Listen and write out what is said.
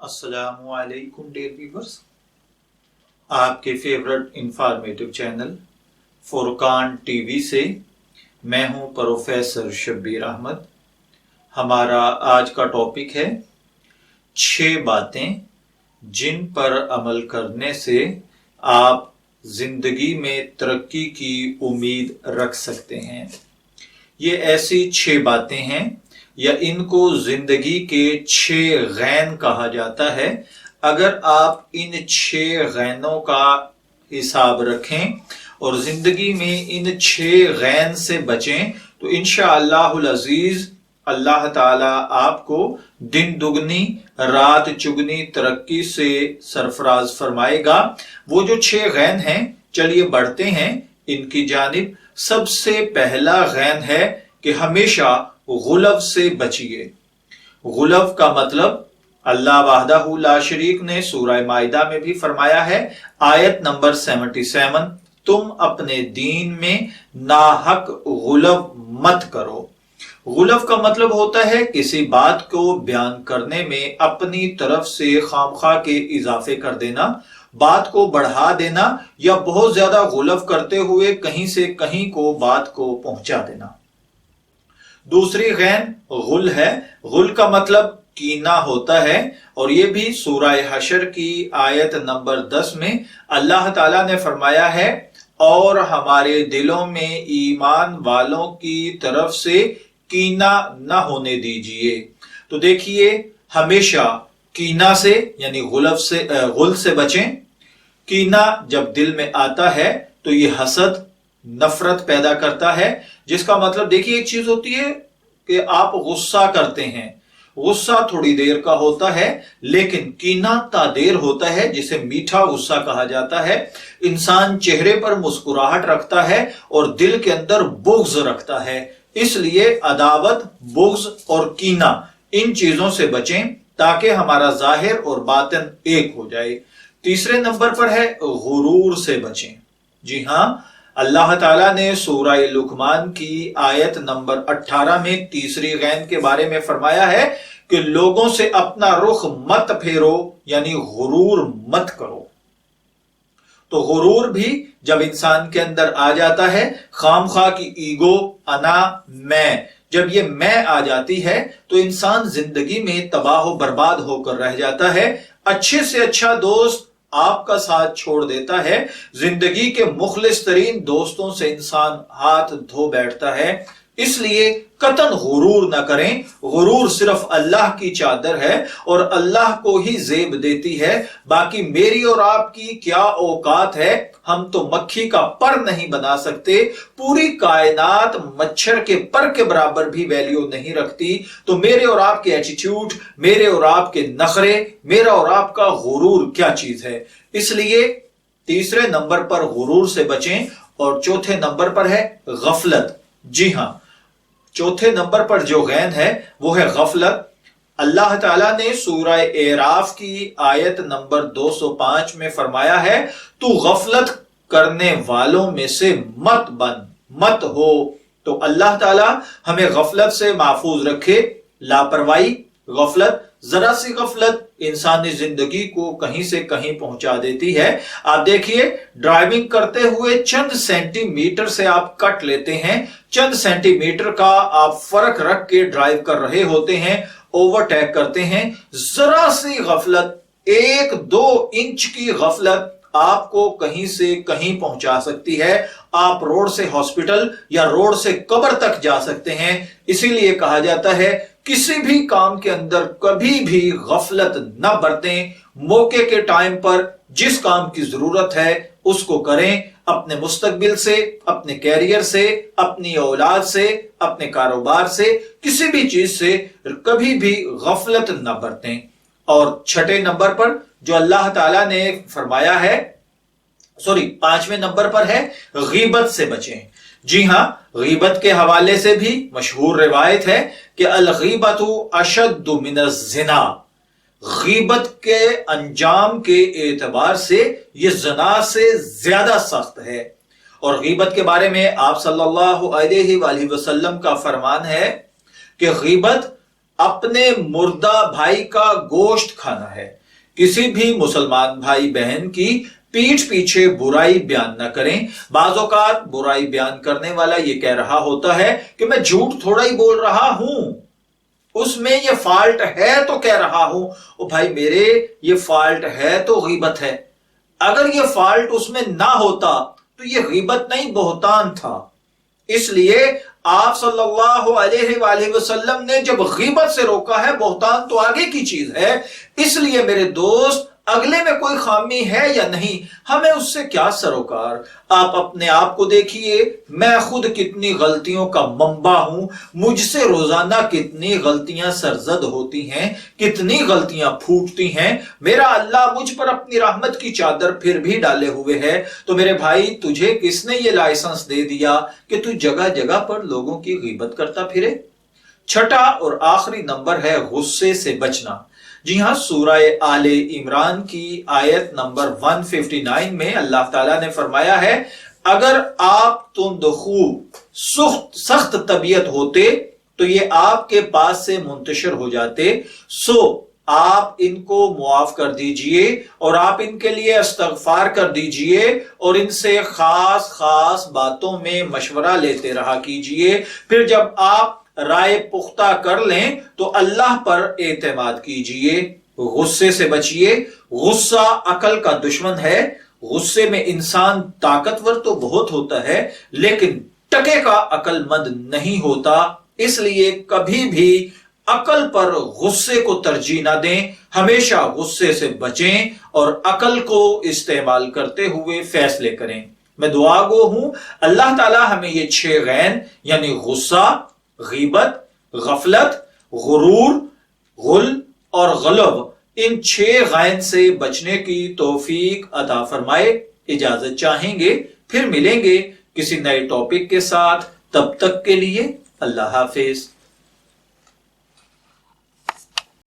अस्सलामु अलैकुम dear viewers, आपके favourite informative channel Furqan TV से मैं हूं प्रोफेसर शब्बीर अहमद। हमारा आज का टॉपिक है 6 बातें जिन पर अमल करने से आप जिंदगी में तरक्की की उम्मीद रख सकते हैं। ये ऐसी 6 बातें हैं या इनको जिंदगी के 6 गैन कहा जाता है। अगर आप इन 6 गैनों का हिसाब रखें और जिंदगी में इन 6 गैन से बचें तो इंशाअल्लाहुल अजीज अल्लाह ताला आपको दिन दुगनी रात चुगनी तरक्की से सरफराज फरमाएगा। वो जो 6 गैन हैं, चलिए बढ़ते हैं इनकी जानिब। सबसे पहला गैन है कि हमेशा गुलव से बचिए। गुलव का मतलब अल्लाह वाहदहू ला शरीक ने सूरह माइदा में भी फरमाया है, आयत नंबर 77, तुम अपने दीन में नाहक गुलव मत करो। गुलव का मतलब होता है किसी बात को बयान करने में अपनी तरफ से खामखा के इजाफे कर देना, बात को बढ़ा देना या बहुत ज्यादा गुलव करते हुए कहीं से कहीं को बात को पहुंचा देना। दूसरी गैन गुल है। गुल का मतलब कीना होता है और ये भी सूरह हशर की आयत नंबर 10 में अल्लाह ताला ने फरमाया है, और हमारे दिलों में ईमान वालों की तरफ से कीना न होने दीजिए। तो देखिए, हमेशा कीना से यानी गुल से बचें। कीना जब दिल में आता है तो ये हसद नफरत पैदा करता है, जिसका मतलब देखिए, एक चीज होती है कि आप गुस्सा करते हैं, गुस्सा थोड़ी देर का होता है, लेकिन कीना तादेर होता है, जिसे मीठा गुस्सा कहा जाता है। इंसान चेहरे पर मुस्कुराहट रखता है और दिल के अंदर बुग़्ज़ रखता है। इसलिए अदावत, बुग़्ज़ और कीना, इन चीजों से बचें ताकि हमारा जाहिर और बातिन एक हो जाए। तीसरे नंबर पर है गुरूर से बचें। जी हां, अल्लाह ताला ने सूरह लुकमान की आयत नंबर 18 में तीसरी गैन के बारे में फरमाया है कि लोगों से अपना रुख मत फेरो, यानी गुरूर मत करो। तो गुरूर भी जब इंसान के अंदर आ जाता है, खामखा की ईगो, अना, मैं, जब ये मैं आ जाती है तो इंसान जिंदगी में तबाह बर्बाद होकर रह जाता है। अच्छे से अच्छा दोस्त आपका साथ छोड़ देता है। जिंदगी के मुखलिस तरीन दोस्तों से इंसान हाथ धो बैठता है। इसलिए कतन गुरूर न करें। गुरूर सिर्फ अल्लाह की चादर है और अल्लाह को ही जेब देती है। बाकी मेरी और आपकी क्या औकात है, हम तो मक्खी का पर नहीं बना सकते। पूरी कायनात मच्छर के पर के बराबर भी वैल्यू नहीं रखती। तो मेरे और आपके एटीट्यूड, मेरे और आपके नखरे, मेरा और आपका गुरूर क्या चीज है। इसलिए तीसरे नंबर पर गुरूर से बचें। और चौथे नंबर पर है गफलत। जी हां, चौथे नंबर पर जो गैन है वो है गफलत। अल्लाह ताला ने सूरह एराफ की आयत नंबर 205 में फरमाया है, तू गफलत करने वालों में से मत हो। तो अल्लाह ताला हमें गफलत से महफूज रखे। लापरवाही, गफलत, जरा सी गफलत इंसानी जिंदगी को कहीं से कहीं पहुंचा देती है। आप देखिए, ड्राइविंग करते हुए चंद सेंटीमीटर से आप कट लेते हैं, चंद सेंटीमीटर का आप फर्क रख के ड्राइव कर रहे होते हैं, ओवरटेक करते हैं। जरा सी गफलत, 1-2 इंच की गफलत आपको कहीं से कहीं पहुंचा सकती है। आप रोड से हॉस्पिटल या रोड से कब्र तक जा सकते हैं। इसीलिए कहा जाता है, किसी भी काम के अंदर कभी भी गफलत न बरतें। मौके के टाइम पर जिस काम की जरूरत है उसको करें। अपने मुस्तकबिल से, अपने कैरियर से, अपनी औलाद से, अपने कारोबार से, किसी भी चीज से कभी भी गफलत न बरतें। और छठे नंबर पर जो अल्लाह ताला ने फरमाया है, 5वें नंबर पर है गीबत से बचें। जी हां, गीबत के हवाले से भी मशहूर रिवायत है कि अल गीबतु अशद्दु मिनज़ ज़िना। गीबत के अंजाम के एतबार से यह ज़िना से ज्यादा सख्त है। और गीबत के बारे में आप सल्लल्लाहु अलैहि वसल्लम का फरमान है कि गीबत اپنے مردہ بھائی کا گوشت کھانا ہے۔ کسی بھی مسلمان بھائی بہن کی پیٹھ پیچھے برائی بیان نہ کریں۔ بعض اوقات برائی بیان کرنے والا یہ کہہ رہا ہوتا ہے کہ میں جھوٹ تھوڑا ہی بول رہا ہوں، اس میں یہ فالٹ ہے تو کہہ رہا ہوں۔ او بھائی میرے، یہ فالٹ ہے تو غیبت ہے۔ اگر یہ فالٹ اس میں نہ ہوتا تو یہ غیبت نہیں، بہتان تھا۔ اس لیے آپ صلی اللہ علیہ وآلہ وسلم نے جب غیبت سے روکا ہے، بہتان تو آگے کی چیز ہے۔ اس لیے میرے دوست، اگلے میں کوئی خامی ہے یا نہیں، ہمیں اس سے کیا سروکار۔ آپ اپنے آپ کو دیکھیے، میں خود کتنی غلطیوں کا منبع ہوں، مجھ سے روزانہ کتنی غلطیاں سرزد ہوتی ہیں، کتنی غلطیاں پھوٹتی ہیں۔ میرا اللہ مجھ پر اپنی رحمت کی چادر پھر بھی ڈالے ہوئے ہے۔ تو میرے بھائی، تجھے کس نے یہ لائسنس دے دیا کہ تو جگہ جگہ پر لوگوں کی غیبت کرتا پھرے؟ چھٹا اور آخری نمبر ہے غصے سے بچنا۔ جی ہاں، سورہ آل عمران کی آیت نمبر 159 میں اللہ تعالیٰ نے فرمایا ہے، اگر آپ تندخو سخت طبیعت ہوتے تو یہ آپ کے پاس سے منتشر ہو جاتے، سو آپ ان کو معاف کر دیجئے اور آپ ان کے لیے استغفار کر دیجئے اور ان سے خاص خاص باتوں میں مشورہ لیتے رہا کیجئے۔ پھر جب آپ رائے پختہ کر لیں تو اللہ پر اعتماد کیجئے۔ غصے سے بچیے۔ غصہ عقل کا دشمن ہے۔ غصے میں انسان طاقتور تو بہت ہوتا ہے لیکن ٹکے کا عقل مند نہیں ہوتا۔ اس لیے کبھی بھی عقل پر غصے کو ترجیح نہ دیں، ہمیشہ غصے سے بچیں اور عقل کو استعمال کرتے ہوئے فیصلے کریں۔ میں دعا گو ہوں اللہ تعالی ہمیں یہ 6 غین یعنی غصہ، غیبت، غفلت، غرور، غل اور غلب، ان 6 غین سے بچنے کی توفیق عطا فرمائے۔ اجازت چاہیں گے، پھر ملیں گے کسی نئے ٹاپک کے ساتھ۔ تب تک کے لیے اللہ حافظ۔